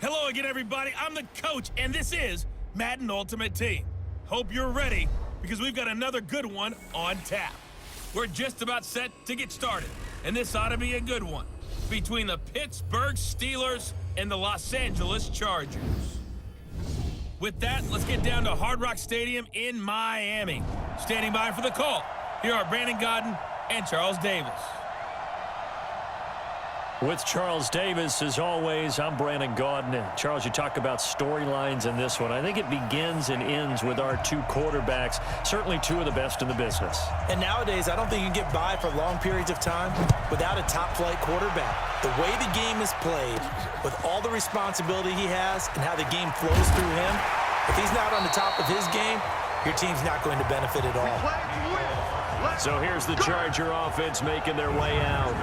Hello again, everybody. I'm the coach, and this is Madden Ultimate Team. Hope you're ready, because we've got another good one on tap. We're just about set to get started, and this ought to be a good one, between the Pittsburgh Steelers and the Los Angeles Chargers. With that, let's get down to Hard Rock Stadium in Miami. Standing by for the call, here are Brandon Godden and Charles Davis. With Charles Davis, as always, I'm Brandon Godden. Charles, you talk about storylines in this one. I think it begins and ends with our two quarterbacks, certainly two of the best in the business. And nowadays, I don't think you can get by for long periods of time without a top-flight quarterback. The way the game is played, with all the responsibility he has and how the game flows through him, if he's not on the top of his game, your team's not going to benefit at all. So here's the Charger offense making their way out.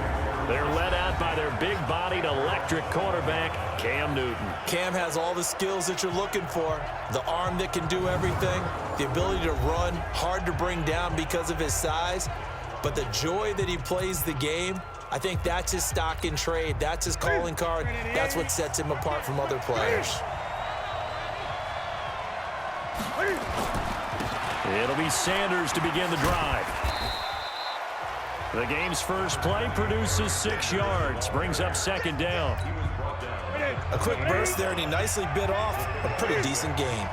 They're led out by their big-bodied electric quarterback, Cam Newton. Cam has all the skills that you're looking for. The arm that can do everything, the ability to run, hard to bring down because of his size. But the joy that he plays the game, I think that's his stock in trade. That's his calling card. That's what sets him apart from other players. It'll be Sanders to begin the drive. The game's first play produces 6 yards, brings up second down. A quick burst there, and he nicely bit off a pretty decent gain.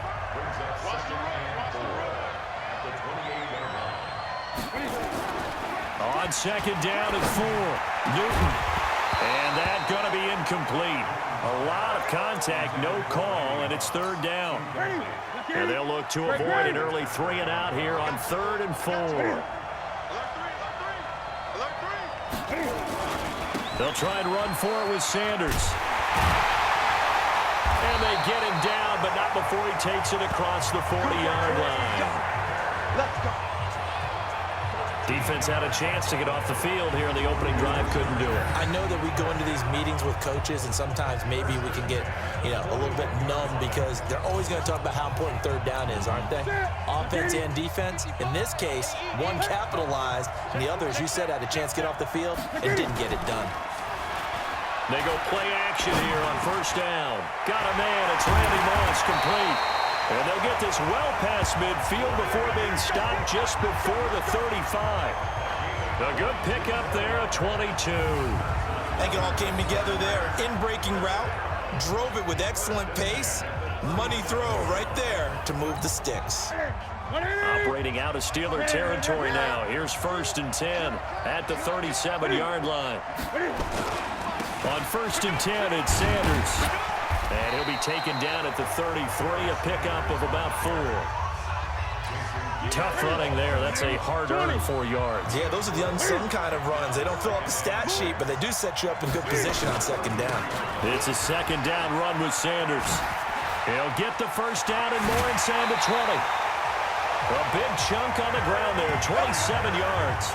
On second down and 4, Newton. And that going to be incomplete. A lot of contact, no call, and it's third down. And they'll look to avoid an early 3 and out here on 3rd and 4. They'll try and run for it with Sanders. And they get him down, but not before he takes it across the 40-yard line. Defense had a chance to get off the field here in the opening drive, couldn't do it. I know that we go into these meetings with coaches, and sometimes maybe we can get, a little bit numb because they're always going to talk about how important third down is, aren't they? Offense and defense. In this case, one capitalized, and the other, as you said, had a chance to get off the field and didn't get it done. They go play action here on first down. Got a man. It's Randy Moss, complete. And they'll get this well past midfield before being stopped just before the 35. A good pickup there, a 22. I think it all came together there. In-breaking route, drove it with excellent pace. Money throw right there to move the sticks. Operating out of Steeler territory now. Here's 1st and 10 at the 37-yard line. On 1st and 10, it's Sanders. And he'll be taken down at the 33, a pickup of about 4. Tough running there. That's a hard-earned 4 yards. Yeah, those are the unsung kind of runs. They don't fill up the stat sheet, but they do set you up in good position on second down. It's a second down run with Sanders. He'll get the first down and more inside the 20. A big chunk on the ground there, 27 yards.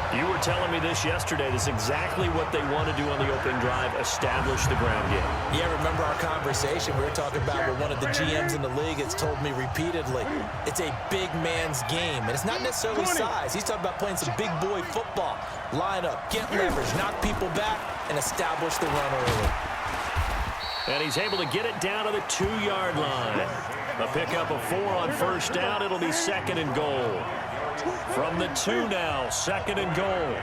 You were telling me this yesterday. This is exactly what they want to do on the opening drive, establish the ground game. Yeah, remember our conversation? We were talking about what one of the GMs in the league has told me repeatedly. It's a big man's game, and it's not necessarily size. He's talking about playing some big boy football. Line up, get leverage, knock people back, and establish the run early. And he's able to get it down to the 2-yard line. A pickup of 4 on first down. It'll be 2nd and goal. From the 2 now, 2nd and goal.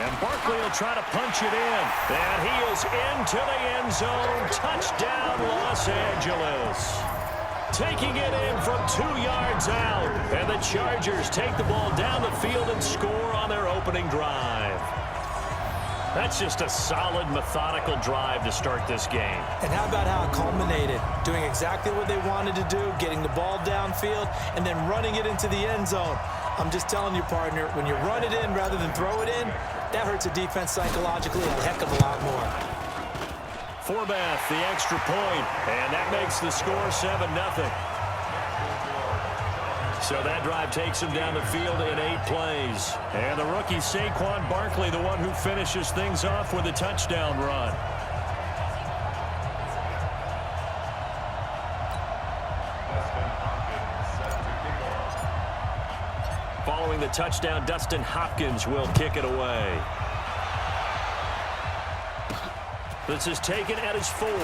And Barkley will try to punch it in. And he is into the end zone. Touchdown, Los Angeles. Taking it in from 2 yards out. And the Chargers take the ball down the field and score on their opening drive. That's just a solid, methodical drive to start this game. And how about how it culminated? Doing exactly what they wanted to do, getting the ball downfield, and then running it into the end zone. I'm just telling you, partner, when you run it in rather than throw it in, that hurts a defense psychologically a heck of a lot more. Forbath, the extra point, and that makes the score 7-0. So that drive takes him down the field in 8 plays. And the rookie Saquon Barkley, the one who finishes things off with a touchdown run. Following the touchdown, Dustin Hopkins will kick it away. This is taken at his 4. And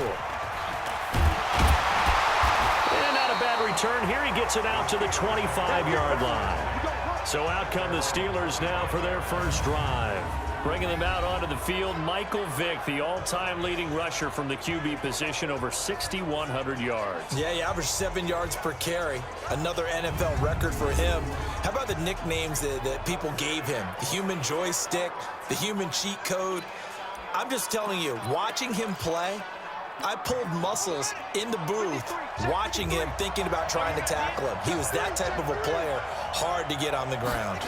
not a bad return here. He gets it out to the 25-yard line. So out come the Steelers now for their first drive. Bringing them out onto the field, Michael Vick, the all-time leading rusher from the QB position, over 6,100 yards. Yeah, he averaged 7 yards per carry. Another NFL record for him. How about the nicknames that people gave him? The human joystick, the human cheat code. I'm just telling you, watching him play, I pulled muscles in the booth watching him, thinking about trying to tackle him. He was that type of a player, hard to get on the ground.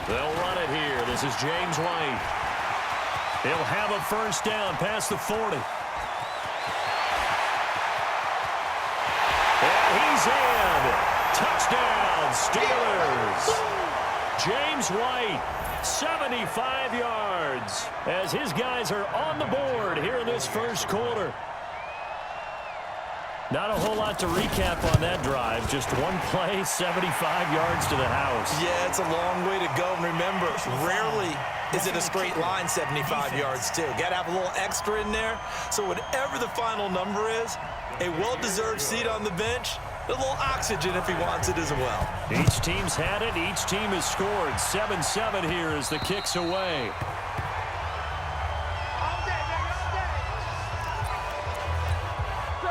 They'll run it here. This is James White. He'll have a first down past the 40. And he's in. Touchdown, Steelers. James White, 75 yards, as his guys are on the board here in this first quarter. Not a whole lot to recap on that drive. Just one play, 75 yards to the house. Yeah, it's a long way to go. And remember, rarely is it a straight line 75 yards, too. Got to have a little extra in there. So whatever the final number is, a well-deserved seat on the bench, a little oxygen if he wants it as well. Each team's had it. Each team has scored. 7-7 here as the kick's away.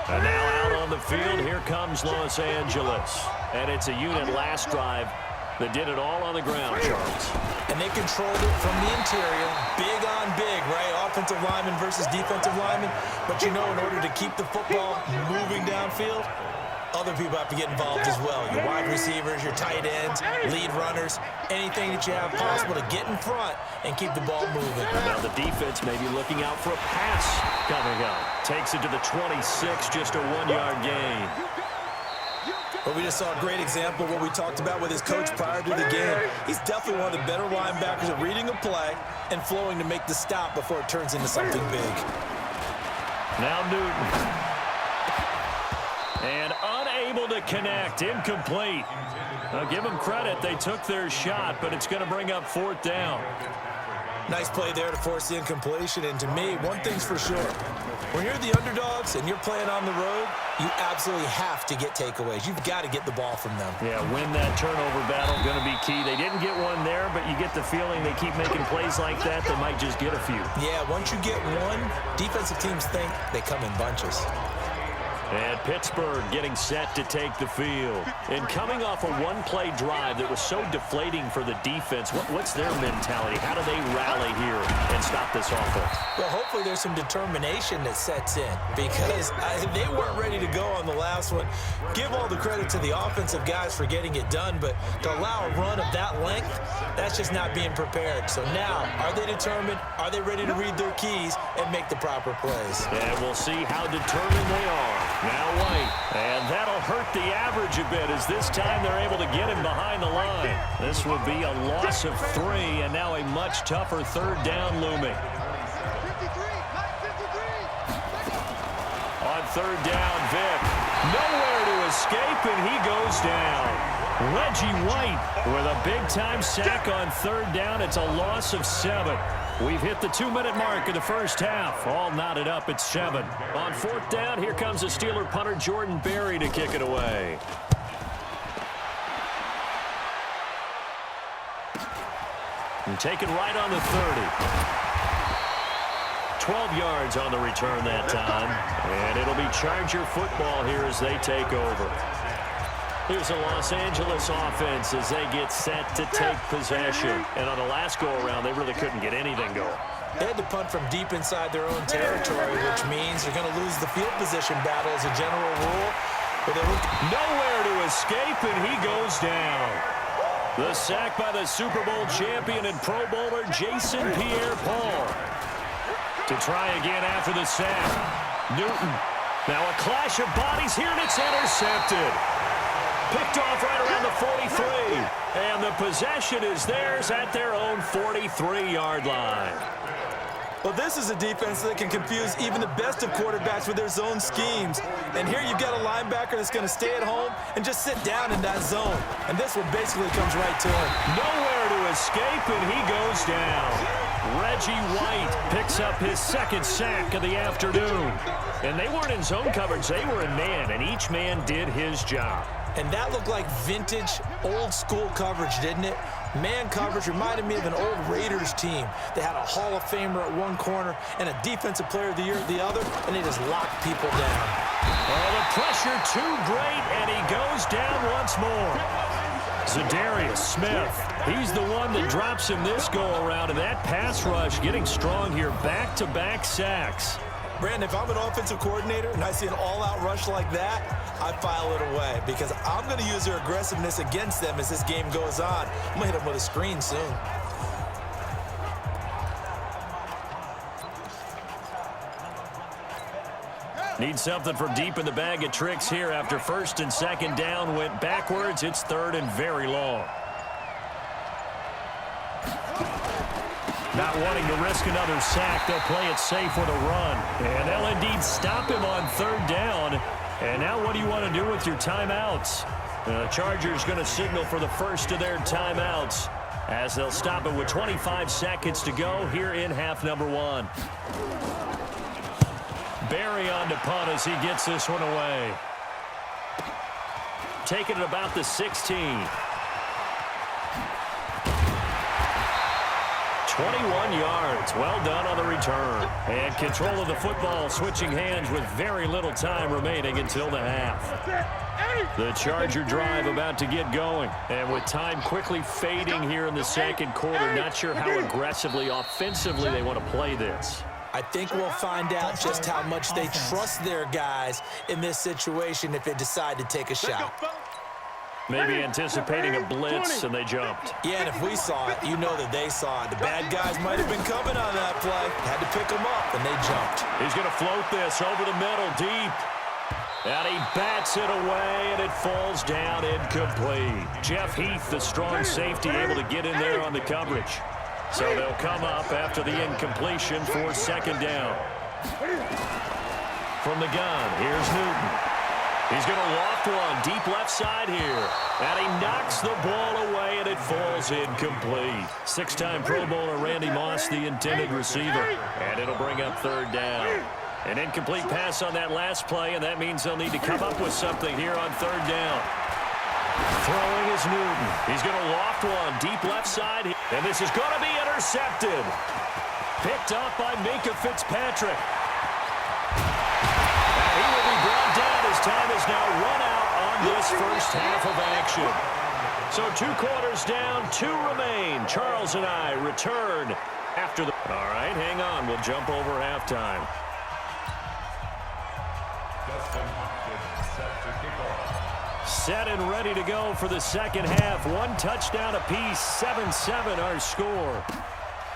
And now out on the field, here comes Los Angeles. And it's a unit last drive that did it all on the ground, Charles. And they controlled it from the interior, big on big, right? Offensive lineman versus defensive lineman. But you know, in order to keep the football moving downfield, other people have to get involved as well. Your wide receivers, your tight ends, lead runners, anything that you have possible to get in front and keep the ball moving. Now the defense may be looking out for a pass coming up. Takes it to the 26, just a 1-yard gain. But we just saw a great example of what we talked about with his coach prior to the game. He's definitely one of the better linebackers at reading a play and flowing to make the stop before it turns into something big. Now Newton. And unable to connect, incomplete. Now give them credit, they took their shot, but it's going to bring up 4th down. Nice play there to force the incompletion, and to me, one thing's for sure. When you're the underdogs and you're playing on the road, you absolutely have to get takeaways. You've got to get the ball from them. Yeah, win that turnover battle, going to be key. They didn't get one there, but you get the feeling they keep making plays like that, they might just get a few. Yeah, once you get one, defensive teams think they come in bunches. And Pittsburgh getting set to take the field. And coming off a one-play drive that was so deflating for the defense, what's their mentality? How do they rally here and stop this offense? Well, hopefully there's some determination that sets in because they weren't ready to go on the last one. Give all the credit to the offensive guys for getting it done, but to allow a run of that length, that's just not being prepared. So now, are they determined? Are they ready to read their keys and make the proper plays? And we'll see how determined they are. Now White, and that'll hurt the average a bit as this time they're able to get him behind the line. This will be a loss of 3, and now a much tougher 3rd down looming. On 3rd down, Vick, nowhere to escape, and he goes down. Reggie White with a big-time sack on 3rd down. It's a loss of 7. We've hit the 2-minute mark of the first half. All knotted up at 7. On 4th down, here comes the Steeler punter Jordan Berry to kick it away. And taken right on the 30. 12 yards on the return that time. And it'll be Charger football here as they take over. Here's a Los Angeles offense as they get set to take possession. And on the last go-around, they really couldn't get anything going. They had to punt from deep inside their own territory, which means they're going to lose the field position battle as a general rule. But nowhere to escape, and he goes down. The sack by the Super Bowl champion and Pro Bowler Jason Pierre-Paul. To try again after the sack. Newton. Now a clash of bodies here, and it's intercepted. Picked off right around the 43. And the possession is theirs at their own 43-yard line. Well, this is a defense that can confuse even the best of quarterbacks with their zone schemes. And here you've got a linebacker that's going to stay at home and just sit down in that zone. And this one basically comes right to him. Nowhere to escape, and he goes down. Reggie White picks up his second sack of the afternoon. And they weren't in zone coverage, they were in man, and each man did his job. And that looked like vintage, old-school coverage, didn't it? Man coverage reminded me of an old Raiders team. They had a Hall of Famer at one corner and a Defensive Player of the Year at the other, and they just locked people down. Oh, the pressure too great, and he goes down once more. Za'Darius Smith, he's the one that drops him this go-around, and that pass rush getting strong here, back-to-back sacks. Brandon, if I'm an offensive coordinator and I see an all-out rush like that, I file it away because I'm going to use their aggressiveness against them as this game goes on. I'm going to hit them with a screen soon. Need something from deep in the bag of tricks here after first and second down went backwards. It's third and very long. Not wanting to risk another sack, they'll play it safe with a run. And they'll indeed stop him on third down. And now what do you want to do with your timeouts? The Chargers going to signal for the first of their timeouts as they'll stop it with 25 seconds to go here in half number one. Barry on to punt as he gets this one away. Taking it about the 16. 21 yards. Well done on the return. And control of the football switching hands with very little time remaining until the half. The Charger drive about to get going. And with time quickly fading here in the second quarter, not sure how aggressively, offensively they want to play this. I think we'll find out just how much they trust their guys in this situation if they decide to take a shot. Maybe anticipating a blitz, and they jumped. Yeah, and if we saw it, you know that they saw it. The bad guys might have been coming on that play. Had to pick them up, and they jumped. He's going to float this over the middle, deep. And he bats it away, and it falls down incomplete. Jeff Heath, the strong safety, able to get in there on the coverage. So they'll come up after the incompletion for second down. From the gun, here's Newton. He's going to loft one deep left side here. And he knocks the ball away, and it falls incomplete. Six-time Pro Bowler Randy Moss, the intended receiver. And it'll bring up third down. An incomplete pass on that last play, and that means they'll need to come up with something here on third down. Throwing is Newton. He's going to loft one deep left side. And this is going to be intercepted. Picked up by Minkah Fitzpatrick. He will be brought down. His time is now run out on this first half of action. So 2 quarters down, 2 remain. Charles and I return after the... All right, hang on. We'll jump over halftime. Set and ready to go for the second half. 1 touchdown apiece, 7-7 our score.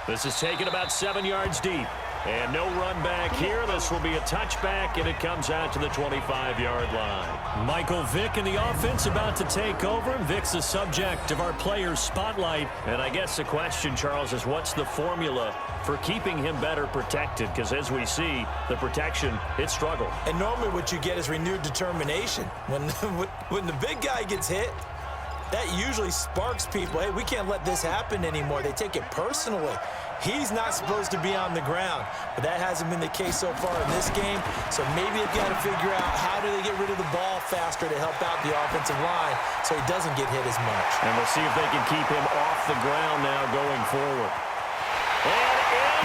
This is taken about 7 yards deep. And no run back here. This will be a touchback, and it comes out to the 25-yard line. Michael Vick in the offense about to take over. Vick's the subject of our players' spotlight. And I guess the question, Charles, is what's the formula for keeping him better protected? Because as we see, the protection, it struggled. And normally what you get is renewed determination. When the big guy gets hit, that usually sparks people. Hey, we can't let this happen anymore. They take it personally. He's not supposed to be on the ground, but that hasn't been the case so far in this game. So maybe they've got to figure out how do they get rid of the ball faster to help out the offensive line so he doesn't get hit as much. And we'll see if they can keep him off the ground now going forward. And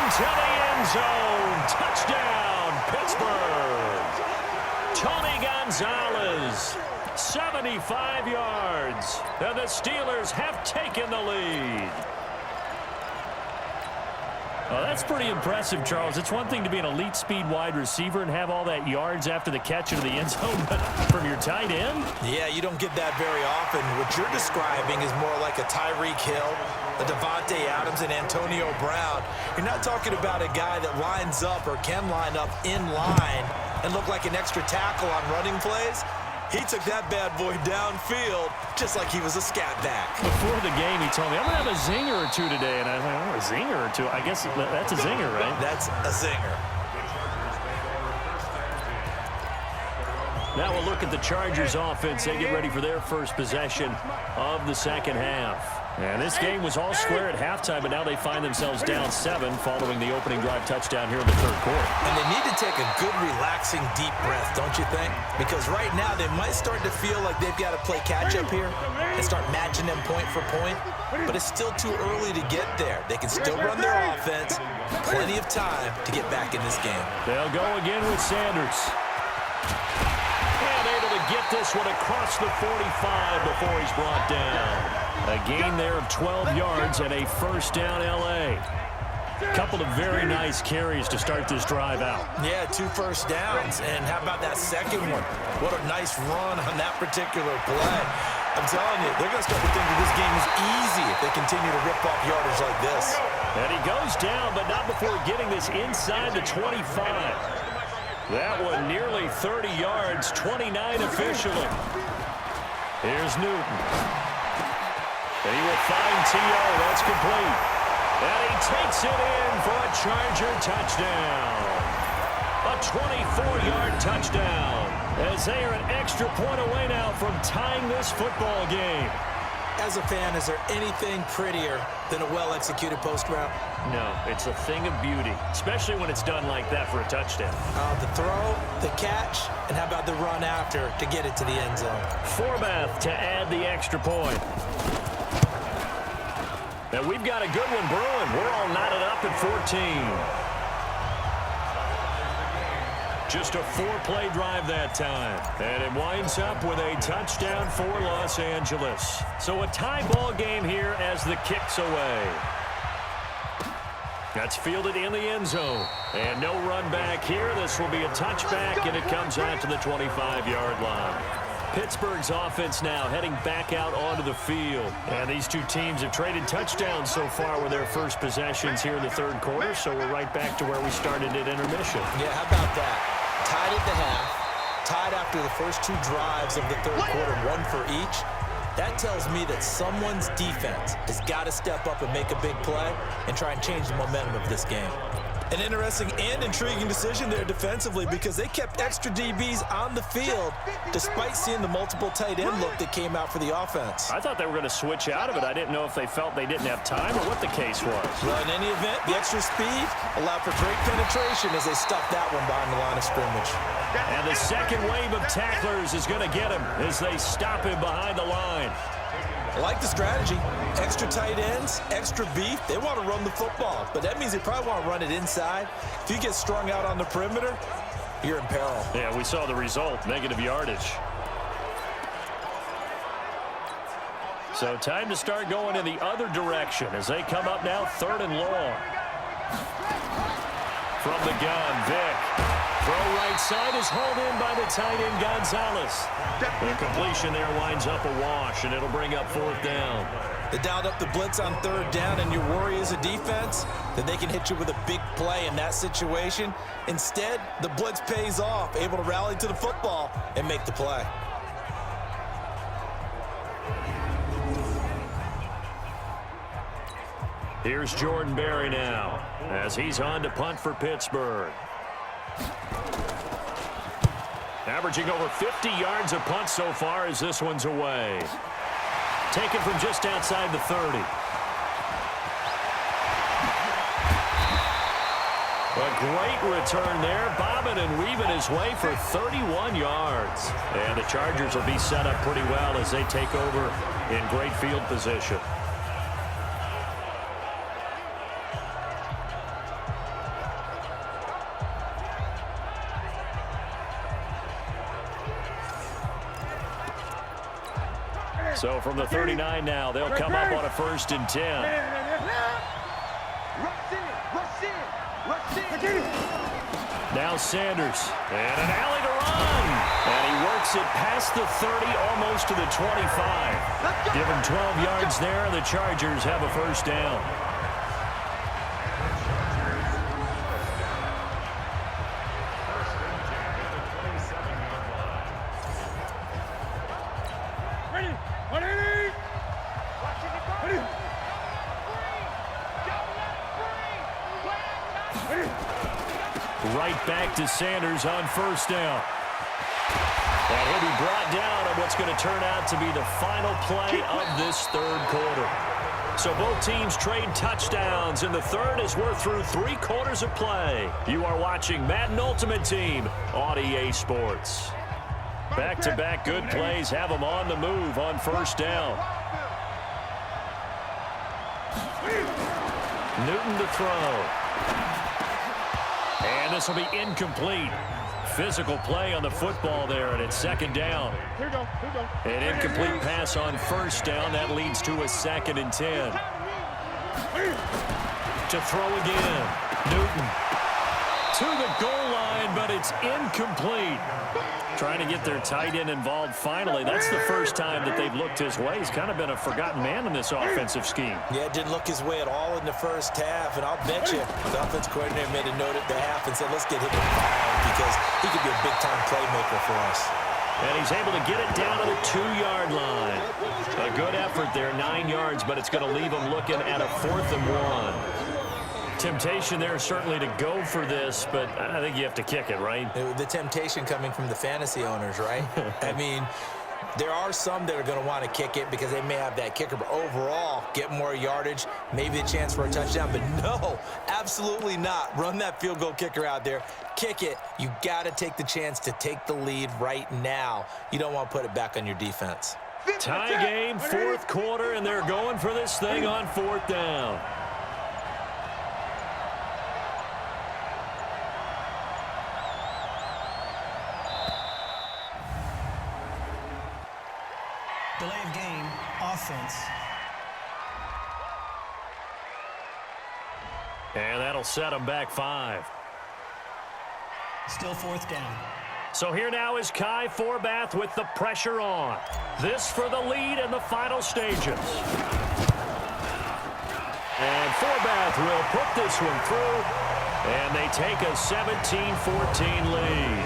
into the end zone. Touchdown, Pittsburgh. Tony Gonzalez, 75 yards. And the Steelers have taken the lead. Oh, that's pretty impressive, Charles. It's one thing to be an elite speed wide receiver and have all that yards after the catch into the end zone, but from your tight end? Yeah, you don't get that very often. What you're describing is more like a Tyreek Hill, a Devontae Adams, and Antonio Brown. You're not talking about a guy that lines up or can line up in line and look like an extra tackle on running plays. He took that bad boy downfield just like he was a scat back. Before the game, he told me, I'm going to have a zinger or two today. And I was like, oh, a zinger or two? I guess that's a zinger, right? That's a zinger. Now we'll look at the Chargers offense. They get ready for their first possession of the second half. And this game was all square at halftime, but now they find themselves down 7 following the opening drive touchdown here in the third quarter. And they need to take a good, relaxing, deep breath, don't you think? Because right now they might start to feel like they've got to play catch-up here and start matching them point for point. But it's still too early to get there. They can still run their offense. Plenty of time to get back in this game. They'll go again with Sanders. And able to get this one across the 45 before he's brought down. A gain there of 12 yards and a first down L.A. Couple of very nice carries to start this drive out. Yeah, 2 first downs. And how about that second one? What a nice run on that particular play. I'm telling you, they're going to start to think that this game is easy if they continue to rip off yardage like this. And he goes down, but not before getting this inside the 25. That one nearly 30 yards, 29 officially. Here's Newton. And he will find T.O. That's complete. And he takes it in for a Charger touchdown. A 24-yard touchdown. As they are an extra point away now from tying this football game. As a fan, is there anything prettier than a well-executed post route? No, it's a thing of beauty, especially when it's done like that for a touchdown. The throw, the catch, and how about the run after to get it to the end zone? Forbath to add the extra point. And we've got a good one brewing. We're all knotted up at 14. Just a 4-play drive that time. And it winds up with a touchdown for Los Angeles. So a tie ball game here as the kick's away. That's fielded in the end zone. And no run back here. This will be a touchback, and it comes out to the 25-yard line. Pittsburgh's offense now heading back out onto the field. And these two teams have traded touchdowns so far with their first possessions here in the third quarter, so we're right back to where we started at intermission. Yeah, how about that? Tied at the half, tied after the first 2 drives of the third quarter, 1 for each. That tells me that someone's defense has got to step up and make a big play and try and change the momentum of this game. An interesting and intriguing decision there defensively because they kept extra DBs on the field despite seeing the multiple tight end look that came out for the offense. I thought they were going to switch out of it. I didn't know if they felt they didn't have time or what the case was. Well, in any event, the extra speed allowed for great penetration as they stuffed that one behind the line of scrimmage. And the second wave of tacklers is going to get him as they stop him behind the line. I like the strategy. Extra tight ends, extra beef. They want to run the football, but that means they probably want to run it inside. If you get strung out on the perimeter, you're in peril. Yeah, we saw the result, negative yardage. So time to start going in the other direction as they come up now 3rd and long. From the gun, Vick. Throw right side is hauled in by the tight end, Gonzalez. The completion there winds up a wash, and it'll bring up 4th down. They dialed up the blitz on 3rd down, and your worry as a defense that they can hit you with a big play in that situation. Instead, the blitz pays off, able to rally to the football and make the play. Here's Jordan Berry now as he's on to punt for Pittsburgh. Averaging over 50 yards a punt so far as this one's away. Taken from just outside the 30. A great return there, bobbing and weaving his way for 31 yards. And the Chargers will be set up pretty well as they take over in great field position. So from the 39 now, they'll come up on a 1st and 10. Now Sanders, and an alley to run. And he works it past the 30, almost to the 25. Give him 12 yards there, and the Chargers have a 1st down. Right back to Sanders on first down. And he'll be brought down on what's going to turn out to be the final play of this third quarter. So both teams trade touchdowns in the third as we're through 3 quarters of play. You are watching Madden Ultimate Team on EA Sports. Back-to-back good plays have them on the move on first down. Newton to throw. And this will be incomplete. Physical play on the football there, and it's second down. An incomplete pass on first down. That leads to a 2nd and 10. To throw again. Newton to the goal line, but it's incomplete. Trying to get their tight end involved finally. That's the first time that they've looked his way. He's kind of been a forgotten man in this offensive scheme. Yeah, it didn't look his way at all in the first half, and I'll bet you the offense coordinator made a note at the half and said, let's get him involved because he could be a big-time playmaker for us. And he's able to get it down to the 2-yard line. A good effort there, 9 yards, but it's going to leave him looking at a 4th and 1. Temptation there certainly to go for this, but I think you have to kick it, right? The temptation coming from the fantasy owners, right? I mean, there are some that are going to want to kick it because they may have that kicker, but overall, get more yardage, maybe a chance for a touchdown. But no, absolutely not. Run that field goal kicker out there. Kick it. You got to take the chance to take the lead right now. You don't want to put it back on your defense. Tie game, 4th quarter, and they're going for this thing on 4th down. Delay of game, offense. And that'll set them back 5. Still 4th down. So here now is Kai Forbath with the pressure on. This for the lead in the final stages. And Forbath will put this one through, and they take a 17-14 lead.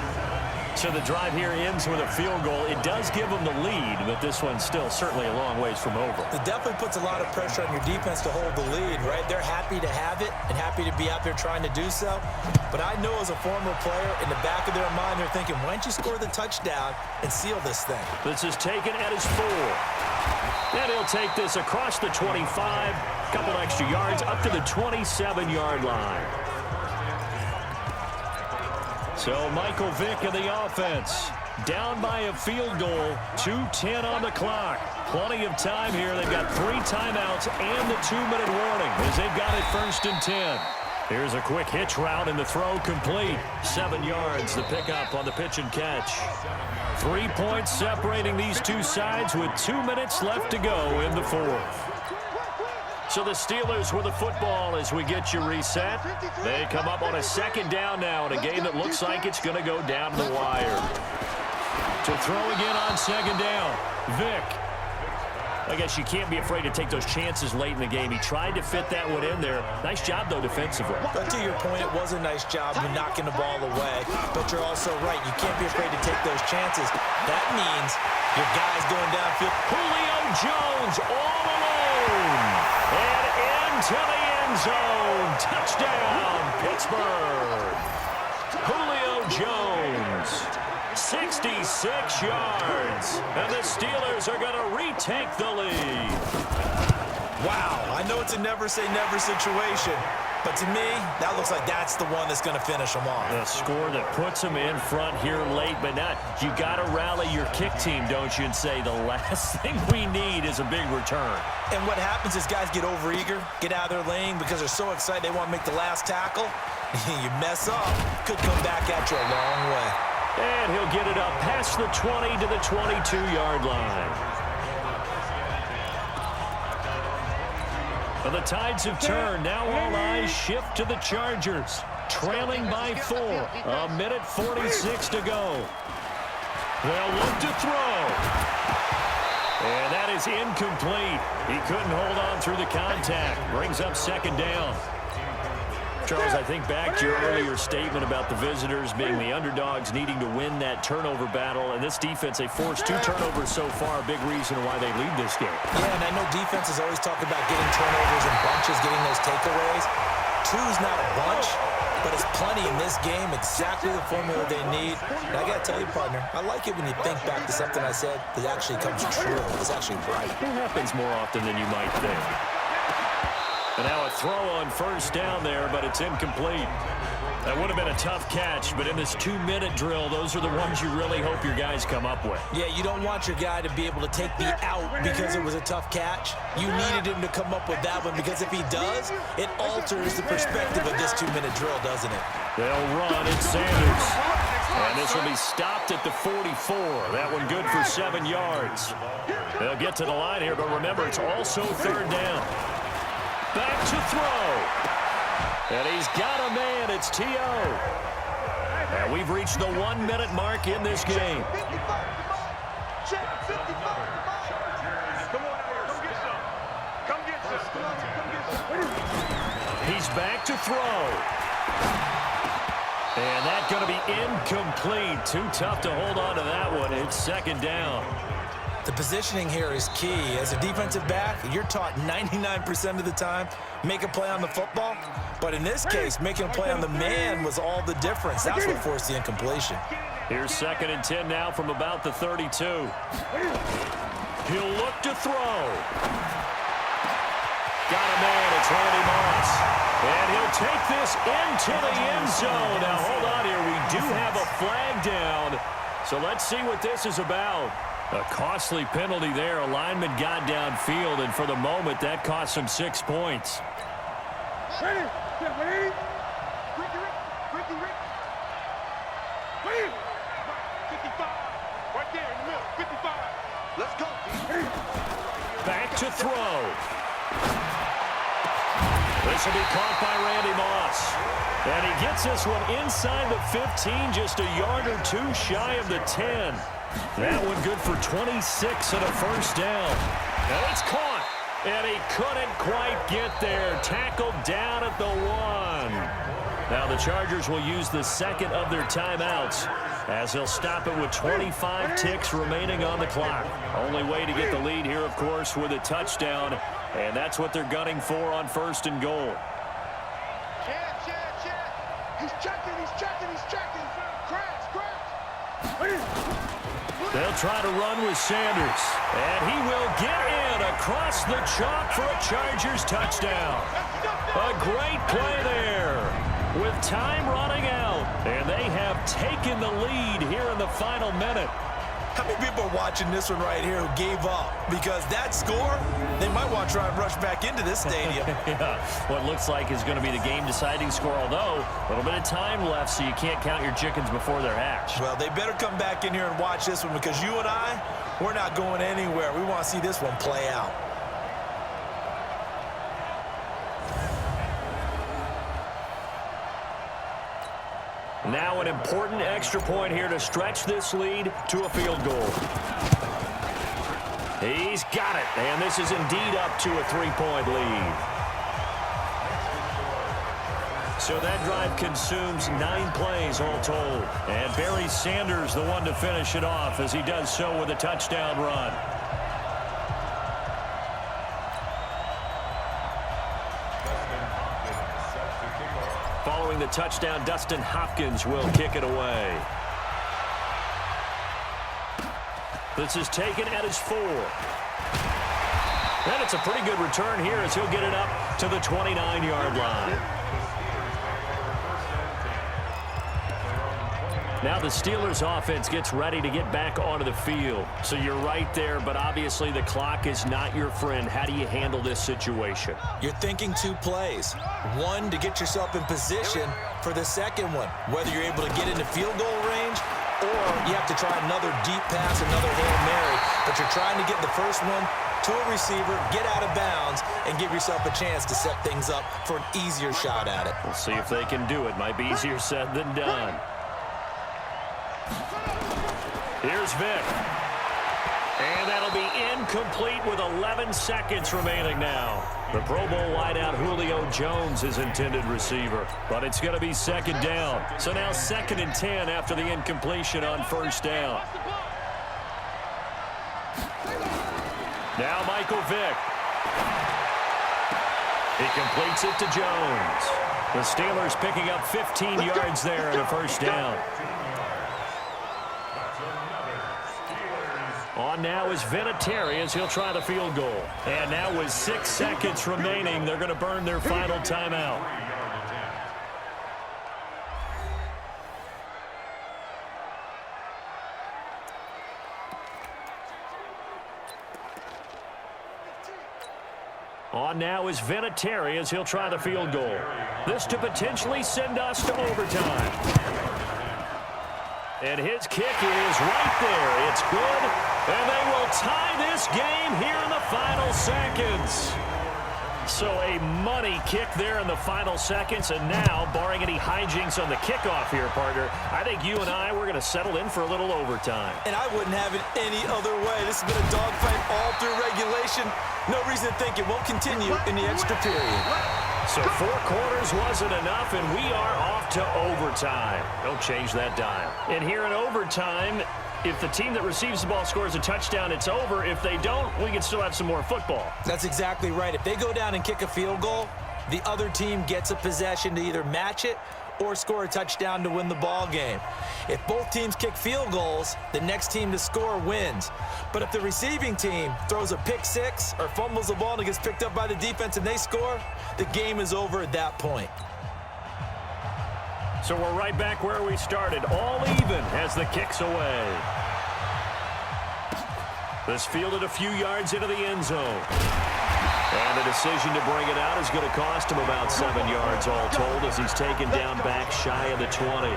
So the drive here ends with a field goal. It does give them the lead, but this one's still certainly a long ways from over. It definitely puts a lot of pressure on your defense to hold the lead, right? They're happy to have it and happy to be out there trying to do so. But I know as a former player, in the back of their mind, they're thinking, why don't you score the touchdown and seal this thing? This is taken at his 4. And he'll take this across the 25, a couple extra yards, up to the 27-yard line. So Michael Vick in the offense, down by a field goal, 2:10 on the clock. Plenty of time here. They've got 3 timeouts and the 2-minute warning as they've got it 1st and 10. Here's a quick hitch route and the throw complete. 7 yards, the pickup on the pitch and catch. 3 points separating these two sides with 2 minutes left to go in the 4th. So the Steelers with the football as we get you reset. They come up on a 2nd down now in a game that looks like it's going to go down the wire. To throw again on 2nd down, Vick. I guess you can't be afraid to take those chances late in the game. He tried to fit that one in there. Nice job, though, defensively. But to your point, it was a nice job of knocking the ball away. But you're also right. You can't be afraid to take those chances. That means your guy's going downfield. Julio Jones all alone. And into the end zone. Touchdown, Pittsburgh. Julio Jones, 66 yards. And the Steelers are going to retake the lead. Wow, I know it's a never-say-never situation, but to me, that looks like that's the one that's going to finish them off. The score that puts them in front here late, but not. You got to rally your kick team, don't you, and say the last thing we need is a big return. And what happens is guys get overeager, get out of their lane because they're so excited they want to make the last tackle. You mess up, could come back at you a long way. And he'll get it up past the 20 to the 22-yard line. Well, the tides have turned. Now all eyes shift to the Chargers, trailing by 4. 1:46 to go. They'll look to throw. And that is incomplete. He couldn't hold on through the contact. Brings up 2nd down. Charles, I think back to your earlier statement about the visitors being the underdogs needing to win that turnover battle. And this defense, they forced 2 turnovers so far, a big reason why they lead this game. Yeah, and I know defenses always talk about getting turnovers in bunches, getting those takeaways. 2's not a bunch, but it's plenty in this game, exactly the formula they need. And I got to tell you, partner, I like it when you think back to something I said that actually comes true. It's actually right. It happens more often than you might think. And now a throw on first down there, but it's incomplete. That would have been a tough catch, but in this 2-minute drill, those are the ones you really hope your guys come up with. Yeah, you don't want your guy to be able to take the out because it was a tough catch. You needed him to come up with that one, because if he does, it alters the perspective of this 2-minute drill, doesn't it? They'll run at Sanders. And this will be stopped at the 44. That one good for 7 yards. They'll get to the line here, but remember, it's also third down. Back to throw. And he's got a man. It's T.O. And we've reached the 1-minute mark in this game. He's back to throw. And that's going to be incomplete. Too tough to hold on to that one. It's second down. The positioning here is key. As a defensive back, you're taught 99% of the time, make a play on the football. But in this case, making a play on the man was all the difference. That's what forced the incompletion. Here's 2nd and 10 now from about the 32. He'll look to throw. Got a man. It's Randy Moss. And he'll take this into the end zone. Now, hold on here. We do have a flag down. So let's see what this is about. A costly penalty there. A lineman got downfield, and for the moment, that cost him 6 points. Ready? Ready? Ricky. 55. Right there in the middle. 55. Let's go. Back to throw. This will be caught by Randy Moss. And he gets this one inside the 15, just a yard or two shy of the 10. That one good for 26 and a first down. And it's caught. And he couldn't quite get there. Tackled down at the 1. Now the Chargers will use the second of their timeouts, as they'll stop it with 25 ticks remaining on the clock. Only way to get the lead here, of course, with a touchdown. And that's what they're gunning for on 1st and goal. Check. He's checking. Crash. They'll try to run with Sanders. And he will get in across the chalk for a Chargers touchdown. A great play there with time running out. And they have taken the lead here in the final minute. How many people are watching this one right here who gave up? Because that score, they might want to try and rush back into this stadium. Yeah, what looks like is going to be the game-deciding score, although a little bit of time left, so you can't count your chickens before they're hatched. Well, they better come back in here and watch this one, because you and I, we're not going anywhere. We want to see this one play out. Now an important extra point here to stretch this lead to a field goal. He's got it, and this is indeed up to a 3-point lead. So that drive consumes 9 plays all told. And Barry Sanders the one to finish it off, as he does so with a touchdown run. Following the touchdown, Dustin Hopkins will kick it away. This is taken at his 4. And it's a pretty good return here, as he'll get it up to the 29-yard line. Now the Steelers offense gets ready to get back onto the field. So you're right there, but obviously the clock is not your friend. How do you handle this situation? You're thinking 2 plays. One, to get yourself in position for the second one, whether you're able to get into field goal range, or you have to try another deep pass, another Hail Mary. But you're trying to get the first one to a receiver, get out of bounds, and give yourself a chance to set things up for an easier shot at it. We'll see if they can do it. Might be easier said than done. Here's Vick. And that'll be incomplete with 11 seconds remaining now. The Pro Bowl wideout Julio Jones is intended receiver, but it's going to be second down. So now 2nd and 10 after the incompletion on first down. Now Michael Vick. He completes it to Jones. The Steelers picking up 15 yards there and a first down. On now is Vinatieri as he'll try the field goal. And now with 6 seconds remaining, they're going to burn their final timeout. On now is Vinatieri as he'll try the field goal. This to potentially send us to overtime. And his kick is right there. It's good. And they will tie this game here in the final seconds. So a money kick there in the final seconds. And now, barring any hijinks on the kickoff here, partner, I think you and I, we're going to settle in for a little overtime. And I wouldn't have it any other way. This has been a dogfight all through regulation. No reason to think it won't continue in the extra period. So 4 quarters wasn't enough, and we are off to overtime. Don't change that dial. And here in overtime, if the team that receives the ball scores a touchdown, it's over. If they don't, we can still have some more football. That's exactly right. If they go down and kick a field goal, the other team gets a possession to either match it or score a touchdown to win the ball game. If both teams kick field goals, the next team to score wins. But if the receiving team throws a pick six or fumbles the ball and it gets picked up by the defense and they score, the game is over at that point. So we're right back where we started, all even as the kick's away. This fielded a few yards into the end zone. And the decision to bring it out is going to cost him about 7 yards all told as he's taken down back shy of the 20.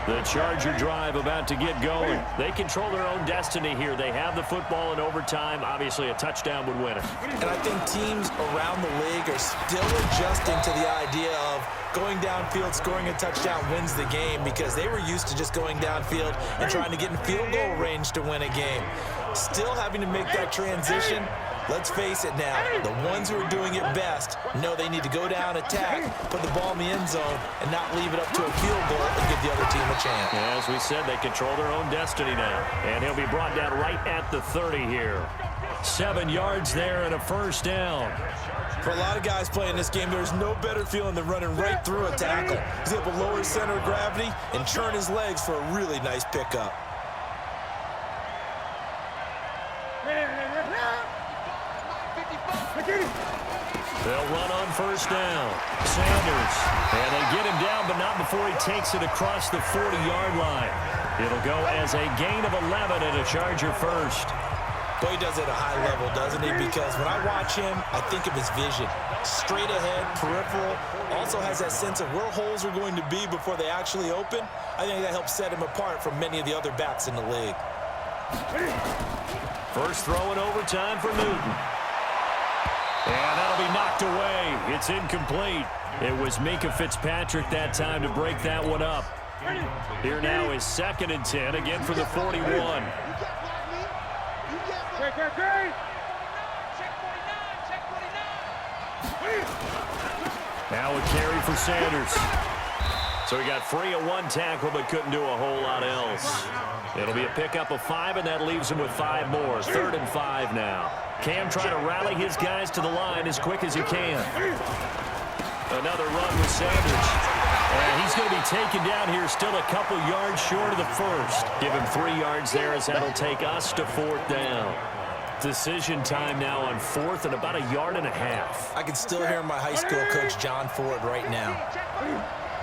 The Charger drive about to get going. They control their own destiny here. They have the football in overtime. Obviously, a touchdown would win it. And I think teams around the league are still adjusting to the idea of going downfield, scoring a touchdown wins the game because they were used to just going downfield and trying to get in field goal range to win a game. Still having to make that transition. Let's face it now, the ones who are doing it best know they need to go down, attack, put the ball in the end zone, and not leave it up to a field goal and give the other team a chance. Yeah, as we said, they control their own destiny now. And he'll be brought down right at the 30 here. 7 yards there and a first down. For a lot of guys playing this game, there's no better feeling than running right through a tackle. He's able to lower his center of gravity and churn his legs for a really nice pickup. They'll run on first down. Sanders. And they get him down, but not before he takes it across the 40-yard line. It'll go as a gain of 11 and a Charger first. Boy, he does it at a high level, doesn't he? Because when I watch him, I think of his vision. Straight ahead, peripheral. Also has that sense of where holes are going to be before they actually open. I think that helps set him apart from many of the other backs in the league. First throw in overtime for Newton. And that'll be knocked away. It's incomplete. It was Minka Fitzpatrick that time to break that one up. Here now is 2nd and 10, again for the 41. Now a carry for Sanders. So he got free of one tackle but couldn't do a whole lot else. It'll be a pickup of 5, and that leaves him with 5 more. 3rd and 5 now. Cam trying to rally his guys to the line as quick as he can. Another run with Sanders. And he's going to be taken down here still a couple yards short of the first. Give him 3 yards there as that'll take us to 4th down. Decision time now on 4th and about 1.5 yards. I can still hear my high school coach, John Ford, right now.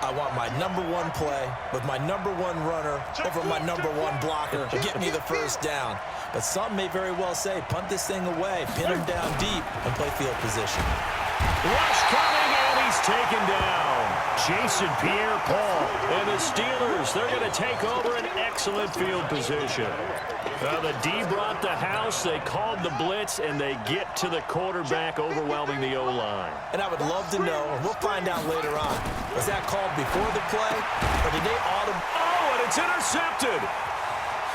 I want my #1 play with my #1 runner over my #1 blocker to get me the first down. But some may very well say, punt this thing away, pin him down deep, and play field position. Rush coming, and he's taken down. Jason Pierre-Paul and the Steelers, they're going to take over an excellent field position. The D brought the house, they called the blitz, and they get to the quarterback, overwhelming the O-line. And I would love to know, and we'll find out later on, was that called before the play, or did they auto? Oh, and it's intercepted.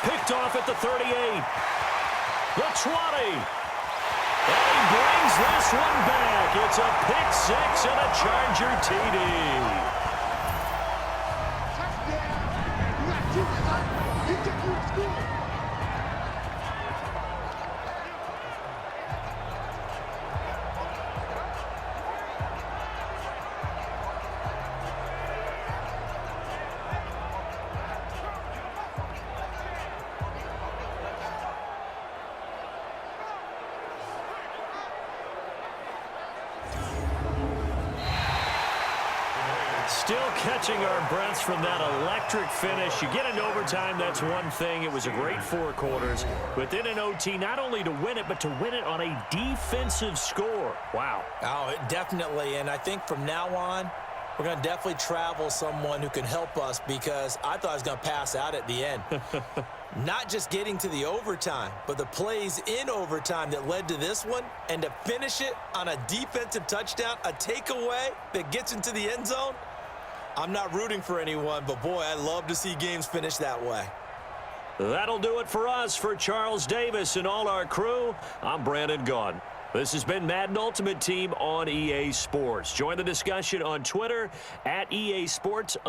Picked off at the 38. The 20. And he brings this one back. It's a pick 6 and a Charger TD. Still catching our breaths from that electric finish. You get into overtime, that's one thing. It was a great 4 quarters. But then in OT, not only to win it, but to win it on a defensive score. Wow. Oh, definitely. And I think from now on, we're going to definitely travel someone who can help us, because I thought I was going to pass out at the end. Not just getting to the overtime, but the plays in overtime that led to this one, and to finish it on a defensive touchdown, a takeaway that gets into the end zone. I'm not rooting for anyone, but boy, I love to see games finish that way. That'll do it for us. For Charles Davis and all our crew, I'm Brandon Gaudin. This has been Madden Ultimate Team on EA Sports. Join the discussion on Twitter at EA Sports_MUT.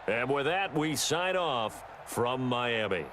And with that, we sign off from Miami.